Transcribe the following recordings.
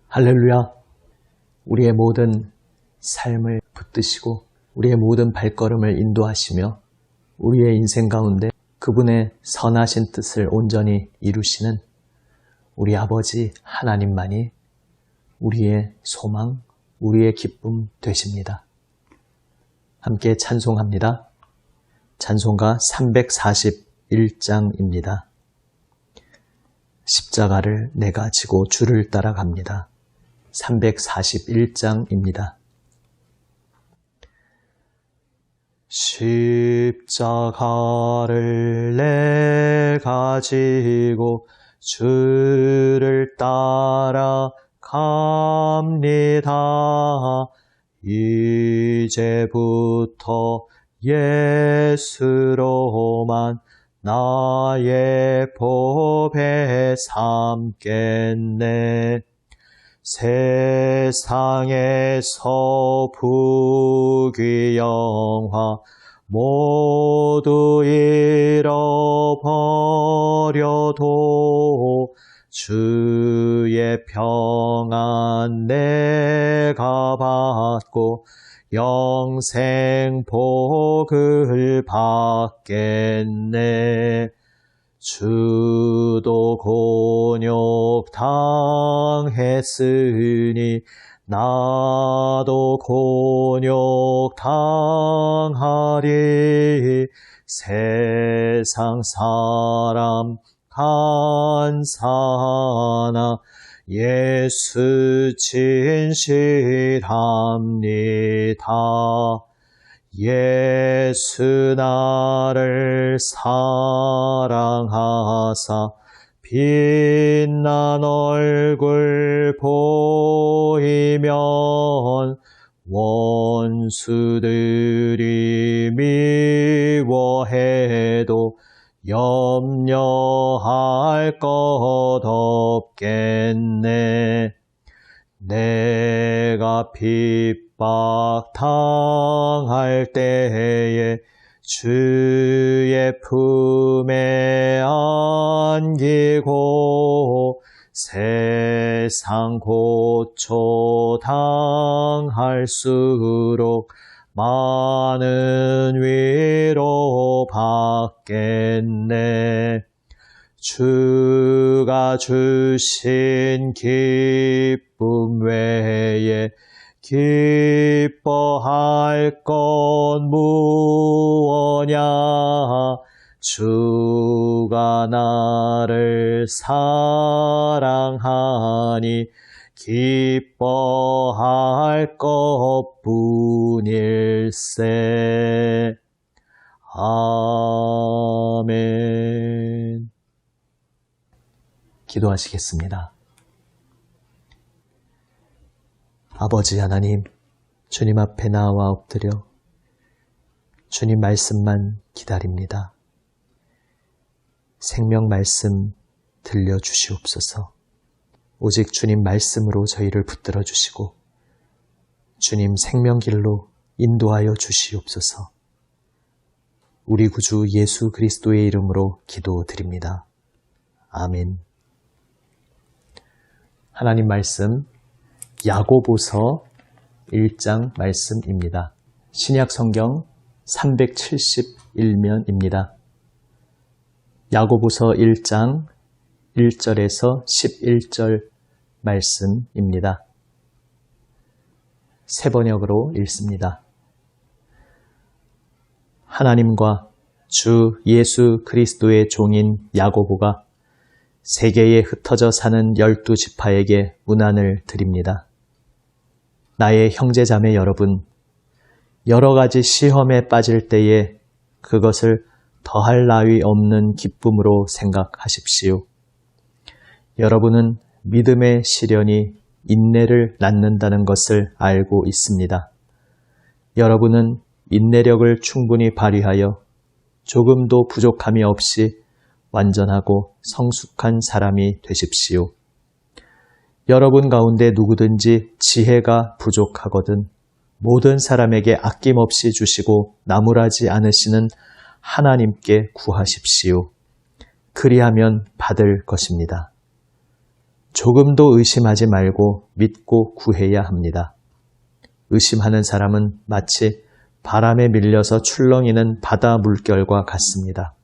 할렐루야! 우리의 모든 삶을 붙드시고 우리의 모든 발걸음을 인도하시며 우리의 인생 가운데 그분의 선하신 뜻을 온전히 이루시는 우리 아버지 하나님만이 우리의 소망, 우리의 기쁨 되십니다. 함께 찬송합니다. 찬송가 341장입니다. 십자가를 내가 지고 주를 따라갑니다. 341장입니다. 십자가를 내가 지고 주를 따라갑니다. 이제부터 예수로만 나의 법에 삼겠네. 세상에서 부귀 영화 모두 잃어버려도 주의 평안 내가 받고 영생 복을 받겠네. 주도 곤욕 당했으니 나도 곤욕 당하리. 세상 사람 간사나 예수 진실합니다. 예수 나를 사랑하사 빛난 얼굴 보이면 원수들이 미워해도 염려할 것 없겠네. 내가 핍박 당할 때에 주의 품에 안기고 세상 고초 당할수록 많은 위로 받겠네. 주가 주신 기쁨 외에 기뻐할 것 무엇냐. 주가 나를 사랑하니 기뻐할 것뿐일세. 아멘. 기도하시겠습니다. 아버지 하나님, 주님 앞에 나와 엎드려 주님 말씀만 기다립니다. 생명 말씀 들려주시옵소서. 오직 주님 말씀으로 저희를 붙들어 주시고 주님 생명길로 인도하여 주시옵소서. 우리 구주 예수 그리스도의 이름으로 기도드립니다. 아멘. 하나님 말씀 야고보서 1장 말씀입니다. 신약 성경 371면입니다. 야고보서 1장 1절에서 11절 말씀입니다. 세 번역으로 읽습니다. 하나님과 주 예수 그리스도의 종인 야고보가 세계에 흩어져 사는 12지파에게 문안을 드립니다. 나의 형제자매 여러분, 여러 가지 시험에 빠질 때에 그것을 더할 나위 없는 기쁨으로 생각하십시오. 여러분은 믿음의 시련이 인내를 낳는다는 것을 알고 있습니다. 여러분은 인내력을 충분히 발휘하여 조금도 부족함이 없이 완전하고 성숙한 사람이 되십시오. 여러분 가운데 누구든지 지혜가 부족하거든 모든 사람에게 아낌없이 주시고 나무라지 않으시는 하나님께 구하십시오. 그리하면 받을 것입니다. 조금도 의심하지 말고 믿고 구해야 합니다. 의심하는 사람은 마치 바람에 밀려서 출렁이는 바다 물결과 같습니다.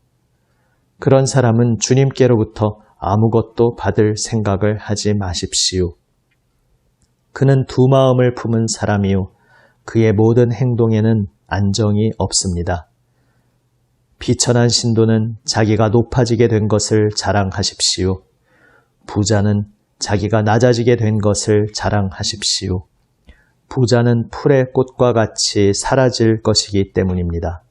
그런 사람은 주님께로부터 아무것도 받을 생각을 하지 마십시오. 그는 두 마음을 품은 사람이요 그의 모든 행동에는 안정이 없습니다. 비천한 신도는 자기가 높아지게 된 것을 자랑하십시오. 부자는 자기가 낮아지게 된 것을 자랑하십시오. 부자는 풀의 꽃과 같이 사라질 것이기 때문입니다.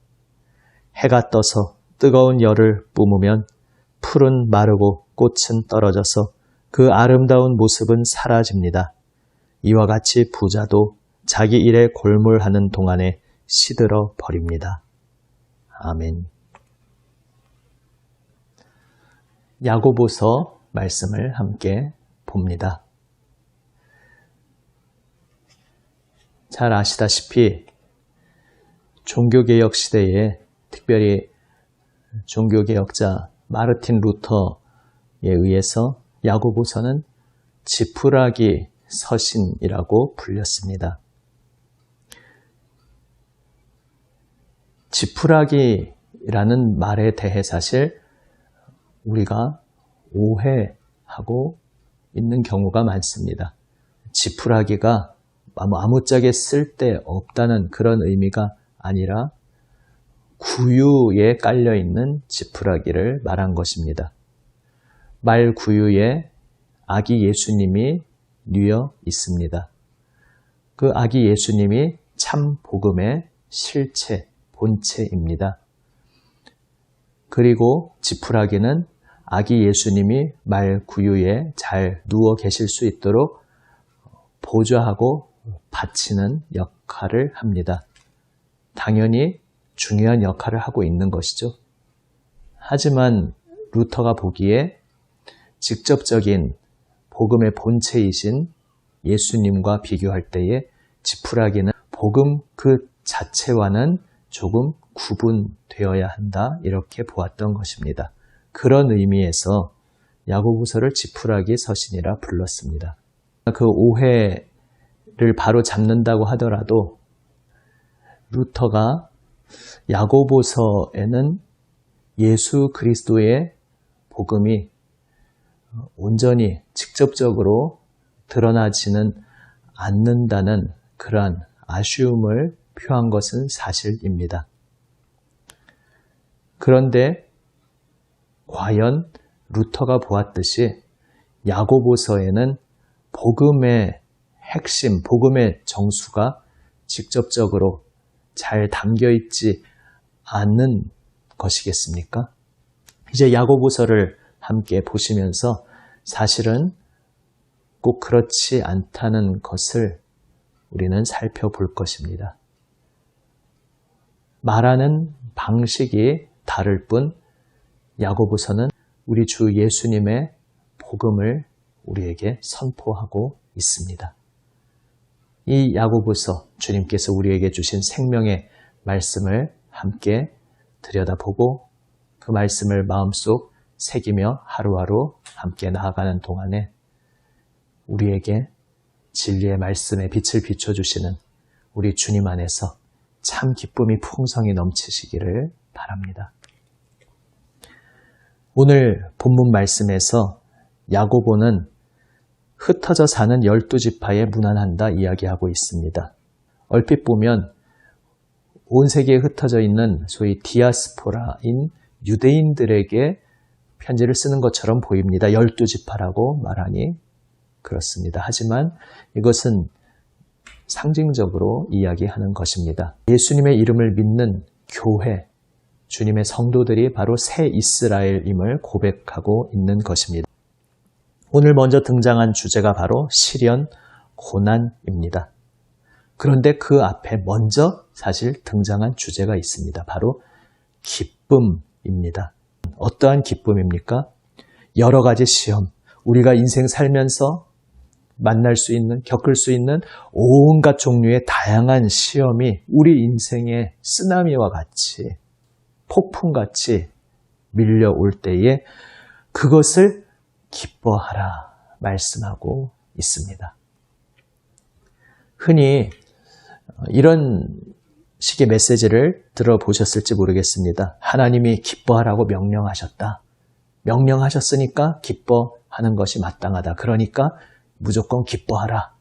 해가 떠서 뜨거운 열을 뿜으면 풀은 마르고 꽃은 떨어져서 그 아름다운 모습은 사라집니다. 이와 같이 부자도 자기 일에 골몰하는 동안에 시들어 버립니다. 아멘. 야고보서 말씀을 함께 봅니다. 잘 아시다시피 종교개혁 시대에 특별히 종교개혁자 마르틴 루터에 의해서 야고보서는 지푸라기 서신이라고 불렸습니다. 지푸라기라는 말에 대해 사실 우리가 오해하고 있는 경우가 많습니다. 지푸라기가 아무짝에 쓸데없다는 그런 의미가 아니라 구유에 깔려있는 지푸라기를 말한 것입니다. 말 구유에 아기 예수님이 뉘어 있습니다. 그 아기 예수님이 참 복음의 실체, 본체입니다. 그리고 지푸라기는 아기 예수님이 말 구유에 잘 누워 계실 수 있도록 보좌하고 받치는 역할을 합니다. 당연히 중요한 역할을 하고 있는 것이죠. 하지만 루터가 보기에 직접적인 복음의 본체이신 예수님과 비교할 때에 지푸라기는 복음 그 자체와는 조금 구분되어야 한다 이렇게 보았던 것입니다. 그런 의미에서 야고보서를 지푸라기 서신이라 불렀습니다. 그 오해를 바로 잡는다고 하더라도 루터가 야고보서에는 예수 그리스도의 복음이 온전히 직접적으로 드러나지는 않는다는 그러한 아쉬움을 표한 것은 사실입니다. 그런데 과연 루터가 보았듯이 야고보서에는 복음의 핵심, 복음의 정수가 직접적으로 잘 담겨있지 않는 것이겠습니까? 이제 야고보서를 함께 보시면서 사실은 꼭 그렇지 않다는 것을 우리는 살펴볼 것입니다. 말하는 방식이 다를 뿐 야고보서는 우리 주 예수님의 복음을 우리에게 선포하고 있습니다. 이 야고보서 주님께서 우리에게 주신 생명의 말씀을 함께 들여다보고 그 말씀을 마음속 새기며 하루하루 함께 나아가는 동안에 우리에게 진리의 말씀에 빛을 비춰주시는 우리 주님 안에서 참 기쁨이 풍성히 넘치시기를 바랍니다. 오늘 본문 말씀에서 야고보는 흩어져 사는 12지파에 문안한다 이야기하고 있습니다. 얼핏 보면 온 세계에 흩어져 있는 소위 디아스포라인 유대인들에게 편지를 쓰는 것처럼 보입니다. 12지파라고 말하니 그렇습니다. 하지만 이것은 상징적으로 이야기하는 것입니다. 예수님의 이름을 믿는 교회, 주님의 성도들이 바로 새 이스라엘임을 고백하고 있는 것입니다. 오늘 먼저 등장한 주제가 바로 시련, 고난입니다. 그런데 그 앞에 먼저 사실 등장한 주제가 있습니다. 바로 기쁨입니다. 어떠한 기쁨입니까? 여러 가지 시험, 우리가 인생 살면서 만날 수 있는, 겪을 수 있는 온갖 종류의 다양한 시험이 우리 인생의 쓰나미와 같이, 폭풍같이 밀려올 때에 그것을 기뻐하라, 말씀하고 있습니다. 흔히 이런 식의 메시지를 들어보셨을지 모르겠습니다. 하나님이 기뻐하라고 명령하셨다. 명령하셨으니까 기뻐하는 것이 마땅하다. 그러니까 무조건 기뻐하라.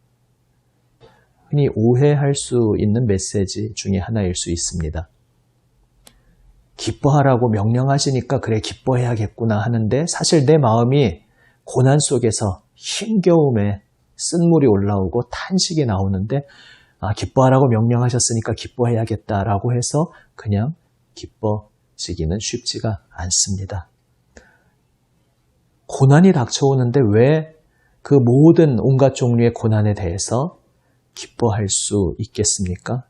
흔히 오해할 수 있는 메시지 중에 하나일 수 있습니다. 기뻐하라고 명령하시니까 그래 기뻐해야겠구나 하는데 사실 내 마음이 고난 속에서 힘겨움에 쓴물이 올라오고 탄식이 나오는데 기뻐하라고 명령하셨으니까 기뻐해야겠다라고 해서 그냥 기뻐지기는 쉽지가 않습니다. 고난이 닥쳐오는데 왜 그 모든 온갖 종류의 고난에 대해서 기뻐할 수 있겠습니까?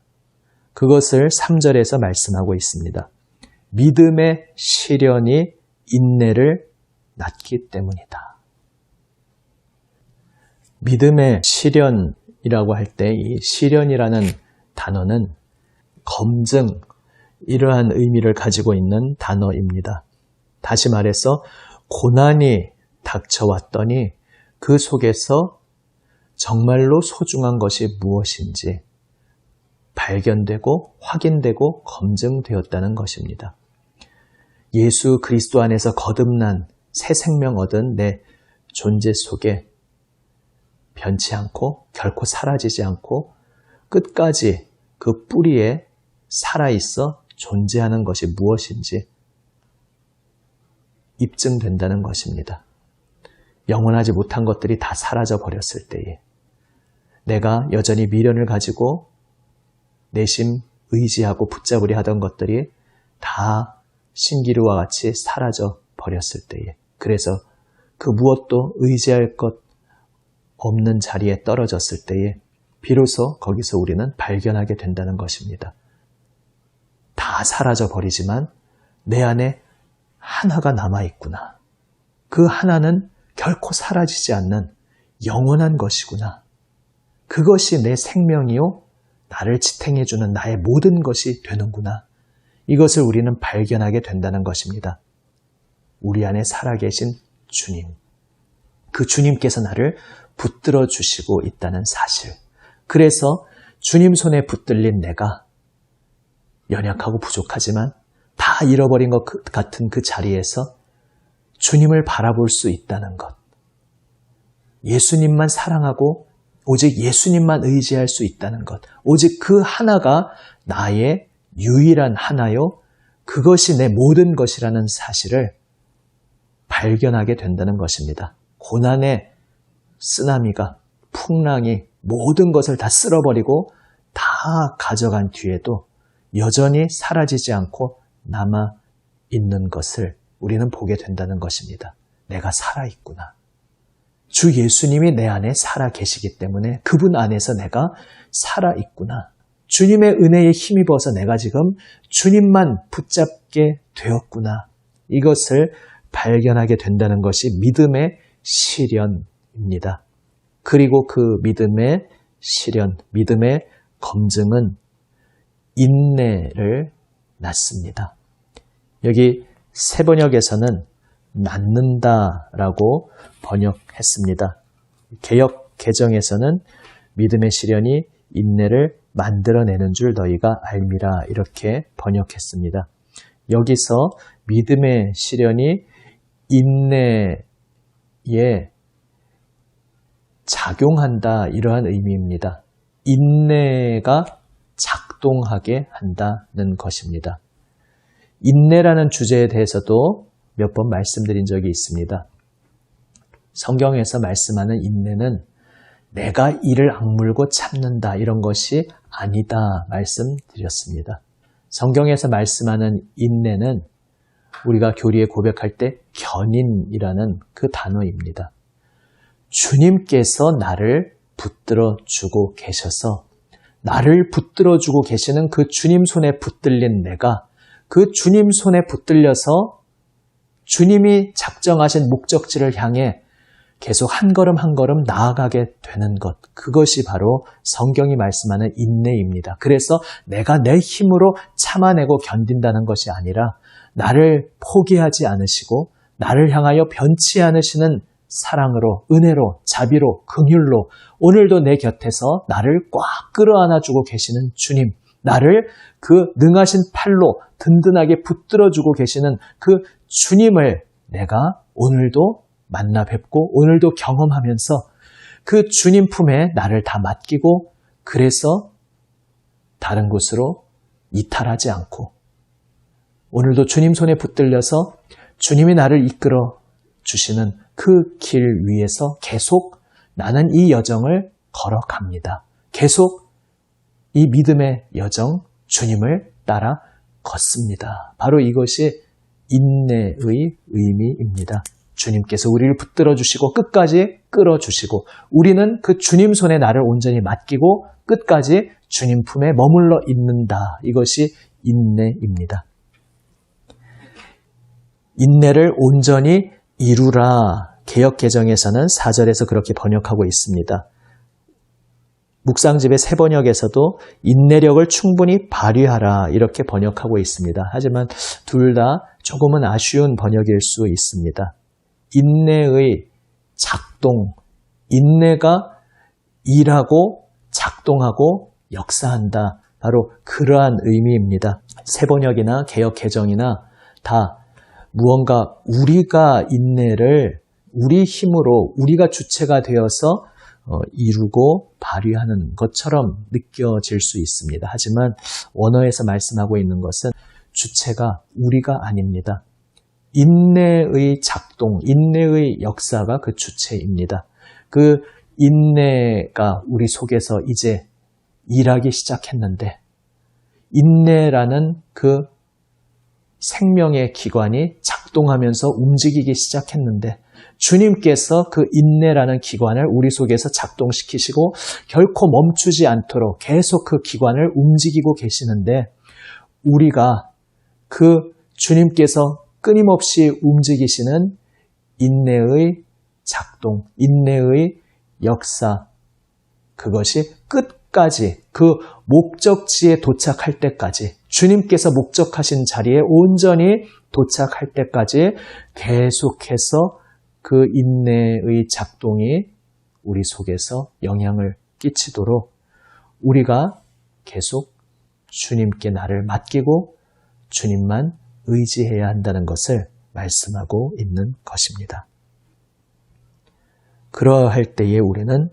그것을 3절에서 말씀하고 있습니다. 믿음의 시련이 인내를 낳기 때문이다. 믿음의 시련이라고 할 때 이 시련이라는 단어는 검증, 이러한 의미를 가지고 있는 단어입니다. 다시 말해서 고난이 닥쳐왔더니 그 속에서 정말로 소중한 것이 무엇인지 발견되고 확인되고 검증되었다는 것입니다. 예수 그리스도 안에서 거듭난 새 생명 얻은 내 존재 속에 변치 않고 결코 사라지지 않고 끝까지 그 뿌리에 살아있어 존재하는 것이 무엇인지 입증된다는 것입니다. 영원하지 못한 것들이 다 사라져 버렸을 때에 내가 여전히 미련을 가지고 내심 의지하고 붙잡으려 하던 것들이 다 신기루와 같이 사라져 버렸을 때에 그래서 그 무엇도 의지할 것 없는 자리에 떨어졌을 때에 비로소 거기서 우리는 발견하게 된다는 것입니다. 다 사라져 버리지만 내 안에 하나가 남아있구나. 그 하나는 결코 사라지지 않는 영원한 것이구나. 그것이 내 생명이요. 나를 지탱해주는 나의 모든 것이 되는구나. 이것을 우리는 발견하게 된다는 것입니다. 우리 안에 살아계신 주님. 그 주님께서 나를 붙들어 주시고 있다는 사실. 그래서 주님 손에 붙들린 내가 연약하고 부족하지만 다 잃어버린 것 같은 그 자리에서 주님을 바라볼 수 있다는 것. 예수님만 사랑하고 오직 예수님만 의지할 수 있다는 것. 오직 그 하나가 나의 유일한 하나요. 그것이 내 모든 것이라는 사실을 발견하게 된다는 것입니다. 고난의 쓰나미가 풍랑이 모든 것을 다 쓸어버리고 다 가져간 뒤에도 여전히 사라지지 않고 남아있는 것을 우리는 보게 된다는 것입니다. 내가 살아있구나. 주 예수님이 내 안에 살아계시기 때문에 그분 안에서 내가 살아있구나. 주님의 은혜에 힘입어서 내가 지금 주님만 붙잡게 되었구나. 이것을 발견하게 된다는 것이 믿음의 시련입니다. 그리고 그 믿음의 시련, 믿음의 검증은 인내를 낳습니다. 여기 새번역에서는 낳는다라고 번역했습니다. 개역 개정에서는 믿음의 시련이 인내를 만들어내는 줄 너희가 알미라 이렇게 번역했습니다. 여기서 믿음의 시련이 인내에 작용한다 이러한 의미입니다. 인내가 작동하게 한다는 것입니다. 인내라는 주제에 대해서도 몇 번 말씀드린 적이 있습니다. 성경에서 말씀하는 인내는 내가 이를 악물고 참는다 이런 것이 아니다 말씀드렸습니다. 성경에서 말씀하는 인내는 우리가 교리에 고백할 때 견인이라는 그 단어입니다. 주님께서 나를 붙들어 주고 계셔서 나를 붙들어 주고 계시는 그 주님 손에 붙들린 내가 그 주님 손에 붙들려서 주님이 작정하신 목적지를 향해 계속 한 걸음 한 걸음 나아가게 되는 것. 그것이 바로 성경이 말씀하는 인내입니다. 그래서 내가 내 힘으로 참아내고 견딘다는 것이 아니라 나를 포기하지 않으시고 나를 향하여 변치 않으시는 사랑으로, 은혜로, 자비로, 긍휼로 오늘도 내 곁에서 나를 꽉 끌어안아주고 계시는 주님, 나를 그 능하신 팔로 든든하게 붙들어주고 계시는 그 주님을 내가 오늘도 만나 뵙고 오늘도 경험하면서 그 주님 품에 나를 다 맡기고, 그래서 다른 곳으로 이탈하지 않고 오늘도 주님 손에 붙들려서 주님이 나를 이끌어 주시는 그 길 위에서 계속 나는 이 여정을 걸어갑니다. 계속 이 믿음의 여정, 주님을 따라 걷습니다. 바로 이것이 인내의 의미입니다. 주님께서 우리를 붙들어 주시고 끝까지 끌어 주시고, 우리는 그 주님 손에 나를 온전히 맡기고 끝까지 주님 품에 머물러 있는다. 이것이 인내입니다. 인내를 온전히 이루라. 개역개정에서는 4절에서 그렇게 번역하고 있습니다. 묵상집의 새 번역에서도 인내력을 충분히 발휘하라 이렇게 번역하고 있습니다. 하지만 둘 다 조금은 아쉬운 번역일 수 있습니다. 인내의 작동, 인내가 일하고 작동하고 역사한다. 바로 그러한 의미입니다. 새 번역이나 개역 개정이나 다 무언가 우리가 인내를 우리 힘으로 우리가 주체가 되어서 이루고 발휘하는 것처럼 느껴질 수 있습니다. 하지만 원어에서 말씀하고 있는 것은 주체가 우리가 아닙니다. 인내의 작동, 인내의 역사가 그 주체입니다. 그 인내가 우리 속에서 이제 일하기 시작했는데, 인내라는 그 생명의 기관이 작동하면서 움직이기 시작했는데, 주님께서 그 인내라는 기관을 우리 속에서 작동시키시고 결코 멈추지 않도록 계속 그 기관을 움직이고 계시는데, 우리가 그 주님께서 끊임없이 움직이시는 인내의 작동, 인내의 역사, 그것이 끝까지 그 목적지에 도착할 때까지, 주님께서 목적하신 자리에 온전히 도착할 때까지 계속해서 그 인내의 작동이 우리 속에서 영향을 끼치도록 우리가 계속 주님께 나를 맡기고 주님만 의지해야 한다는 것을 말씀하고 있는 것입니다. 그러할 때에 우리는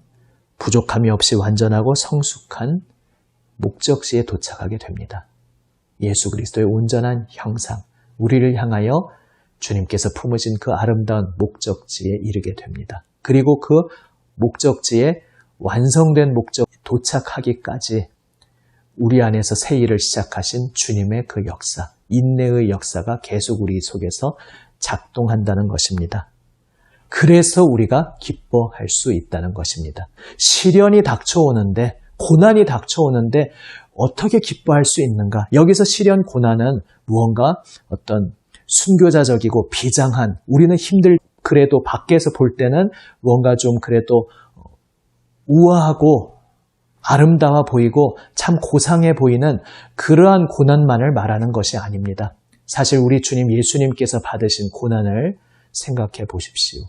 부족함이 없이 완전하고 성숙한 목적지에 도착하게 됩니다. 예수 그리스도의 온전한 형상, 우리를 향하여 주님께서 품으신 그 아름다운 목적지에 이르게 됩니다. 그리고 그 목적지에 완성된 목적에 도착하기까지 우리 안에서 새 일을 시작하신 주님의 그 역사, 인내의 역사가 계속 우리 속에서 작동한다는 것입니다. 그래서 우리가 기뻐할 수 있다는 것입니다. 시련이 닥쳐오는데, 고난이 닥쳐오는데 어떻게 기뻐할 수 있는가? 여기서 시련, 고난은 무언가 어떤 순교자적이고 비장한, 우리는 그래도 밖에서 볼 때는 뭔가 좀 그래도 우아하고 아름다워 보이고 참 고상해 보이는 그러한 고난만을 말하는 것이 아닙니다. 사실 우리 주님 예수님께서 받으신 고난을 생각해 보십시오.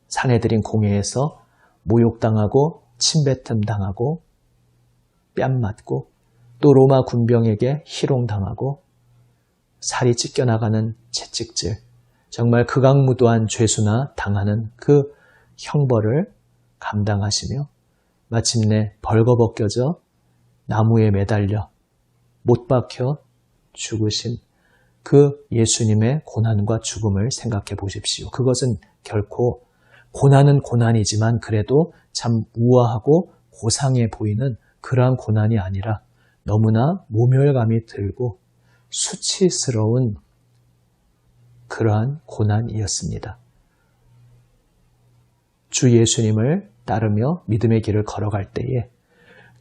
사내들인 공회에서 모욕당하고 침뱉음 당하고 뺨 맞고 또 로마 군병에게 희롱당하고 살이 찢겨나가는 채찍질, 정말 극악무도한 죄수나 당하는 그 형벌을 감당하시며 마침내 벌거벗겨져 나무에 매달려 못 박혀 죽으신 그 예수님의 고난과 죽음을 생각해 보십시오. 그것은 결코, 고난은 고난이지만 그래도 참 우아하고 고상해 보이는 그러한 고난이 아니라 너무나 모멸감이 들고 수치스러운 그러한 고난이었습니다. 주 예수님을 따르며 믿음의 길을 걸어갈 때에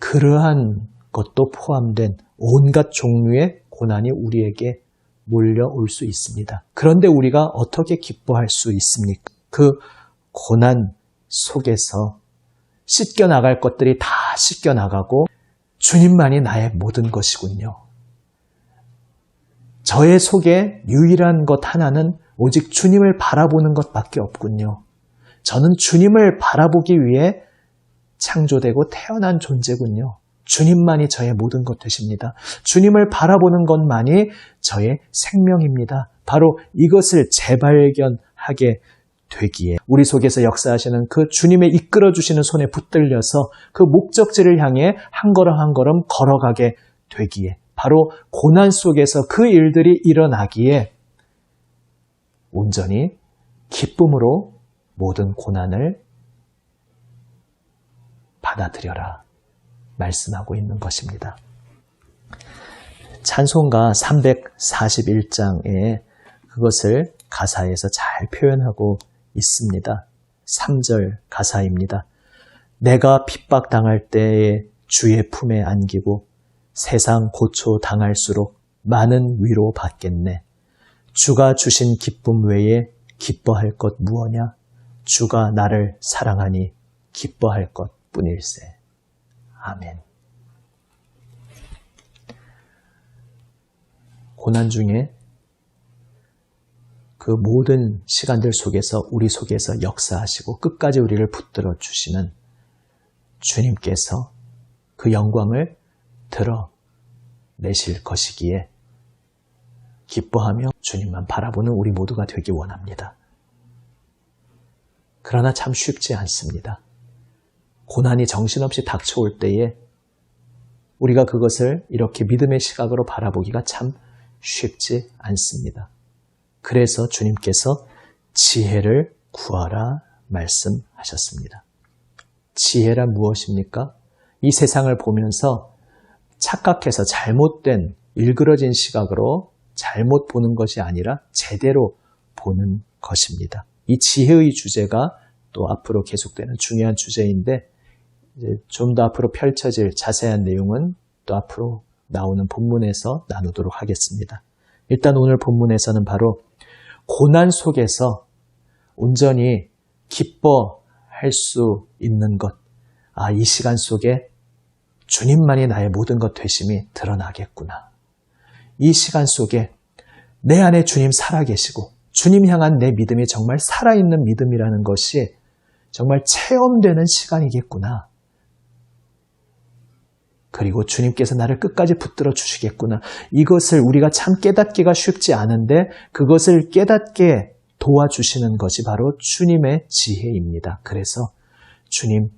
그러한 것도 포함된 온갖 종류의 고난이 우리에게 몰려올 수 있습니다. 그런데 우리가 어떻게 기뻐할 수 있습니까? 그 고난 속에서 씻겨나갈 것들이 다 씻겨나가고 주님만이 나의 모든 것이군요. 저의 속에 유일한 것 하나는 오직 주님을 바라보는 것밖에 없군요. 저는 주님을 바라보기 위해 창조되고 태어난 존재군요. 주님만이 저의 모든 것 되십니다. 주님을 바라보는 것만이 저의 생명입니다. 바로 이것을 재발견하게 되기에 우리 속에서 역사하시는 그 주님의 이끌어주시는 손에 붙들려서 그 목적지를 향해 한 걸음 한 걸음 걸어가게 되기에 바로 고난 속에서 그 일들이 일어나기에 온전히 기쁨으로 모든 고난을 받아들여라 말씀하고 있는 것입니다. 찬송가 341장에 그것을 가사에서 잘 표현하고 있습니다. 3절 가사입니다. 내가 핍박당할 때에 주의 품에 안기고 세상 고초 당할수록 많은 위로 받겠네. 주가 주신 기쁨 외에 기뻐할 것 무엇냐? 주가 나를 사랑하니 기뻐할 것 뿐일세. 아멘. 고난 중에 그 모든 시간들 속에서 우리 속에서 역사하시고 끝까지 우리를 붙들어 주시는 주님께서 그 영광을 드러내실 것이기에 기뻐하며 주님만 바라보는 우리 모두가 되기 원합니다. 그러나 참 쉽지 않습니다. 고난이 정신없이 닥쳐올 때에 우리가 그것을 이렇게 믿음의 시각으로 바라보기가 참 쉽지 않습니다. 그래서 주님께서 지혜를 구하라 말씀하셨습니다. 지혜란 무엇입니까? 이 세상을 보면서 착각해서 잘못된 일그러진 시각으로 잘못 보는 것이 아니라 제대로 보는 것입니다. 이 지혜의 주제가 또 앞으로 계속되는 중요한 주제인데 좀 더 앞으로 펼쳐질 자세한 내용은 또 앞으로 나오는 본문에서 나누도록 하겠습니다. 일단 오늘 본문에서는 바로 고난 속에서 온전히 기뻐할 수 있는 것, 이 시간 속에 주님만이 나의 모든 것 되심이 드러나겠구나. 이 시간 속에 내 안에 주님 살아계시고 주님 향한 내 믿음이 정말 살아있는 믿음이라는 것이 정말 체험되는 시간이겠구나. 그리고 주님께서 나를 끝까지 붙들어 주시겠구나. 이것을 우리가 참 깨닫기가 쉽지 않은데 그것을 깨닫게 도와주시는 것이 바로 주님의 지혜입니다. 그래서 주님,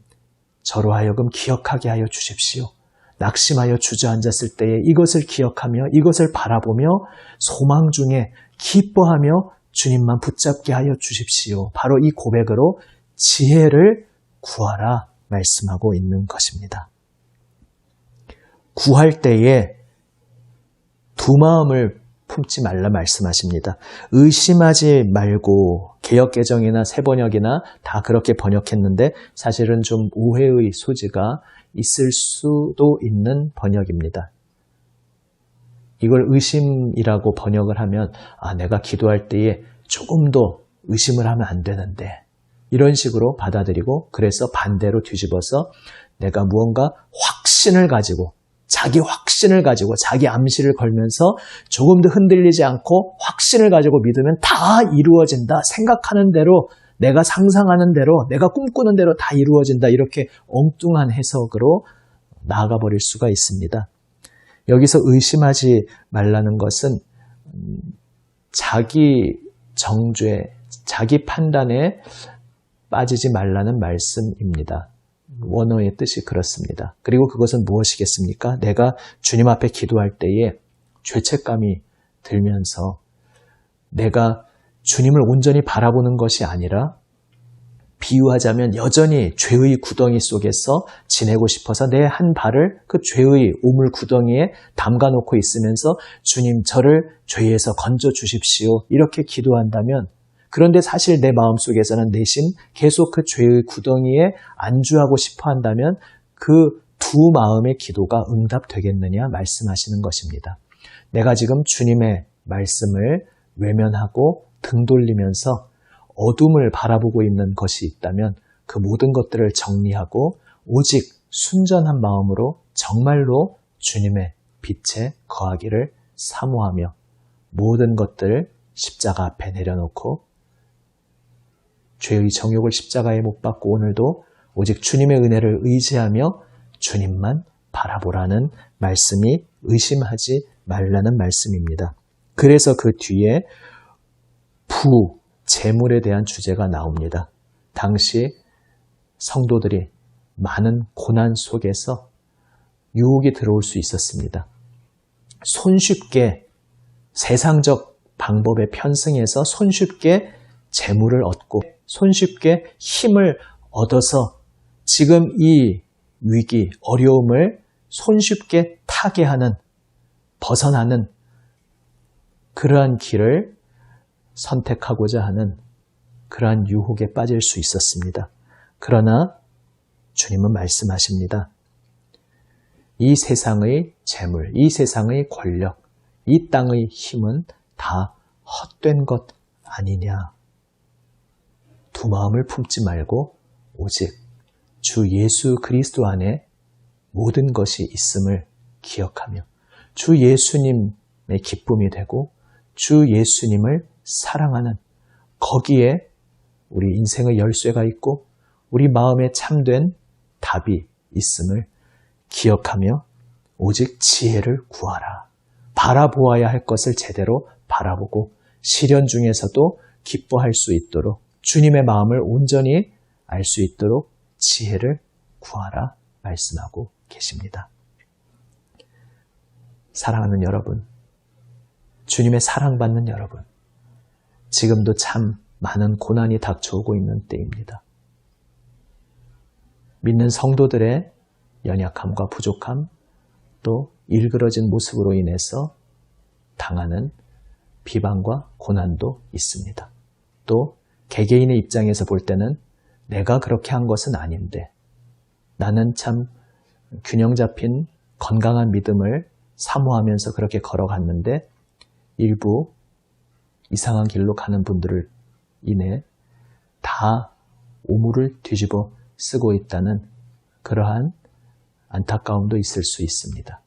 저로 하여금 기억하게 하여 주십시오. 낙심하여 주저앉았을 때에 이것을 기억하며 이것을 바라보며 소망 중에 기뻐하며 주님만 붙잡게 하여 주십시오. 바로 이 고백으로 지혜를 구하라 말씀하고 있는 것입니다. 구할 때에 두 마음을 품지 말라 말씀하십니다. 의심하지 말고 개역개정이나 새번역이나 다 그렇게 번역했는데 사실은 좀 오해의 소지가 있을 수도 있는 번역입니다. 이걸 의심이라고 번역을 하면 내가 기도할 때에 조금 더 의심을 하면 안 되는데 이런 식으로 받아들이고 그래서 반대로 뒤집어서 내가 무언가 확신을 가지고 자기 확신을 가지고 자기 암시를 걸면서 조금 더 흔들리지 않고 확신을 가지고 믿으면 다 이루어진다. 생각하는 대로 내가 상상하는 대로 내가 꿈꾸는 대로 다 이루어진다. 이렇게 엉뚱한 해석으로 나아가 버릴 수가 있습니다. 여기서 의심하지 말라는 것은 자기 정죄, 자기 판단에 빠지지 말라는 말씀입니다. 원어의 뜻이 그렇습니다. 그리고 그것은 무엇이겠습니까? 내가 주님 앞에 기도할 때에 죄책감이 들면서 내가 주님을 온전히 바라보는 것이 아니라 비유하자면 여전히 죄의 구덩이 속에서 지내고 싶어서 내 한 발을 그 죄의 오물 구덩이에 담가놓고 있으면서 주님 저를 죄에서 건져 주십시오. 이렇게 기도한다면 그런데 사실 내 마음속에서는 내심 계속 그 죄의 구덩이에 안주하고 싶어 한다면 그 두 마음의 기도가 응답되겠느냐 말씀하시는 것입니다. 내가 지금 주님의 말씀을 외면하고 등 돌리면서 어둠을 바라보고 있는 것이 있다면 그 모든 것들을 정리하고 오직 순전한 마음으로 정말로 주님의 빛에 거하기를 사모하며 모든 것들 십자가 앞에 내려놓고 죄의 정욕을 십자가에 못 박고 오늘도 오직 주님의 은혜를 의지하며 주님만 바라보라는 말씀이 의심하지 말라는 말씀입니다. 그래서 그 뒤에 재물에 대한 주제가 나옵니다. 당시 성도들이 많은 고난 속에서 유혹이 들어올 수 있었습니다. 손쉽게 세상적 방법에 편승해서 손쉽게 재물을 얻고 손쉽게 힘을 얻어서 지금 이 위기, 어려움을 손쉽게 타게 하는, 벗어나는 그러한 길을 선택하고자 하는 그러한 유혹에 빠질 수 있었습니다. 그러나 주님은 말씀하십니다. 이 세상의 재물, 이 세상의 권력, 이 땅의 힘은 다 헛된 것 아니냐. 두 마음을 품지 말고 오직 주 예수 그리스도 안에 모든 것이 있음을 기억하며 주 예수님의 기쁨이 되고 주 예수님을 사랑하는 거기에 우리 인생의 열쇠가 있고 우리 마음에 참된 답이 있음을 기억하며 오직 지혜를 구하라. 바라보아야 할 것을 제대로 바라보고 시련 중에서도 기뻐할 수 있도록 주님의 마음을 온전히 알 수 있도록 지혜를 구하라 말씀하고 계십니다. 사랑하는 여러분, 주님의 사랑받는 여러분, 지금도 참 많은 고난이 닥쳐오고 있는 때입니다. 믿는 성도들의 연약함과 부족함, 또 일그러진 모습으로 인해서 당하는 비방과 고난도 있습니다. 또 개개인의 입장에서 볼 때는 내가 그렇게 한 것은 아닌데 나는 참 균형 잡힌 건강한 믿음을 사모하면서 그렇게 걸어갔는데 일부 이상한 길로 가는 분들을 인해 다 오물을 뒤집어 쓰고 있다는 그러한 안타까움도 있을 수 있습니다.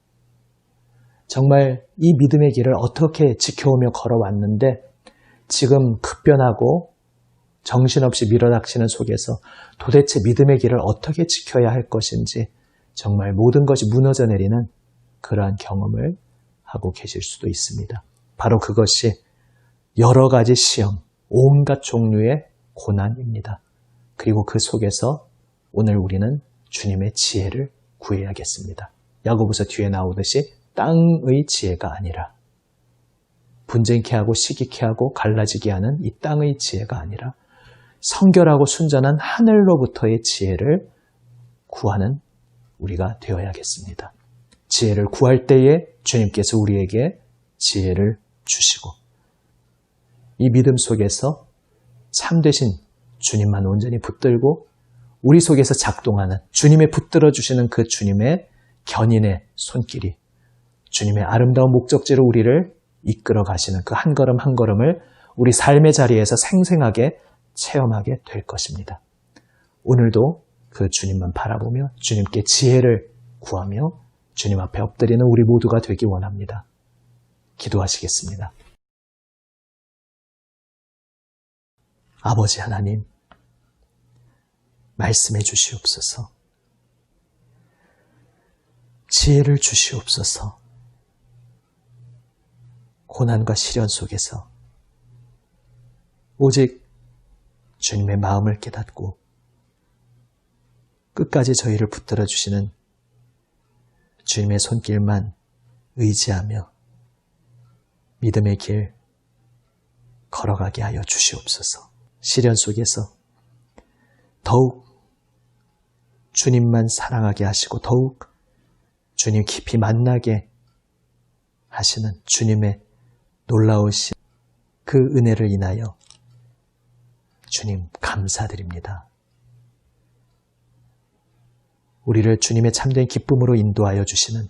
정말 이 믿음의 길을 어떻게 지켜오며 걸어왔는데 지금 급변하고 정신없이 밀어닥치는 속에서 도대체 믿음의 길을 어떻게 지켜야 할 것인지 정말 모든 것이 무너져 내리는 그러한 경험을 하고 계실 수도 있습니다. 바로 그것이 여러 가지 시험, 온갖 종류의 고난입니다. 그리고 그 속에서 오늘 우리는 주님의 지혜를 구해야겠습니다. 야고보서 뒤에 나오듯이 땅의 지혜가 아니라 분쟁케 하고 시기케 하고 갈라지게 하는 이 땅의 지혜가 아니라 성결하고 순전한 하늘로부터의 지혜를 구하는 우리가 되어야겠습니다. 지혜를 구할 때에 주님께서 우리에게 지혜를 주시고 이 믿음 속에서 참되신 주님만 온전히 붙들고 우리 속에서 작동하는 주님의 붙들어 주시는 그 주님의 견인의 손길이 주님의 아름다운 목적지로 우리를 이끌어 가시는 그 한 걸음 한 걸음을 우리 삶의 자리에서 생생하게 체험하게 될 것입니다. 오늘도 그 주님만 바라보며 주님께 지혜를 구하며 주님 앞에 엎드리는 우리 모두가 되기 원합니다. 기도하시겠습니다. 아버지 하나님, 말씀해 주시옵소서. 지혜를 주시옵소서. 고난과 시련 속에서 오직 주님의 마음을 깨닫고 끝까지 저희를 붙들어 주시는 주님의 손길만 의지하며 믿음의 길 걸어가게 하여 주시옵소서. 시련 속에서 더욱 주님만 사랑하게 하시고 더욱 주님 깊이 만나게 하시는 주님의 놀라우신 그 은혜를 인하여 주님 감사드립니다. 우리를 주님의 참된 기쁨으로 인도하여 주시는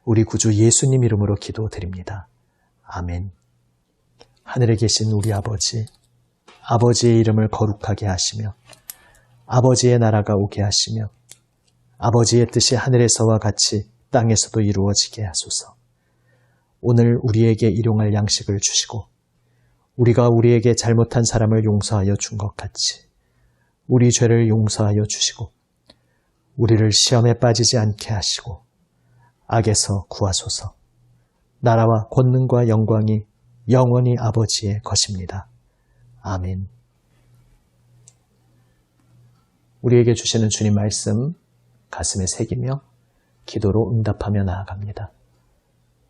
우리 구주 예수님 이름으로 기도드립니다. 아멘. 하늘에 계신 우리 아버지, 아버지의 이름을 거룩하게 하시며 아버지의 나라가 오게 하시며 아버지의 뜻이 하늘에서와 같이 땅에서도 이루어지게 하소서. 오늘 우리에게 일용할 양식을 주시고 우리가 우리에게 잘못한 사람을 용서하여 준 것 같이 우리 죄를 용서하여 주시고 우리를 시험에 빠지지 않게 하시고 악에서 구하소서. 나라와 권능과 영광이 영원히 아버지의 것입니다. 아멘. 우리에게 주시는 주님 말씀 가슴에 새기며 기도로 응답하며 나아갑니다.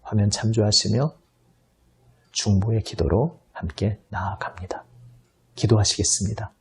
화면 참조하시며 중보의 기도로 함께 나아갑니다. 기도하시겠습니다.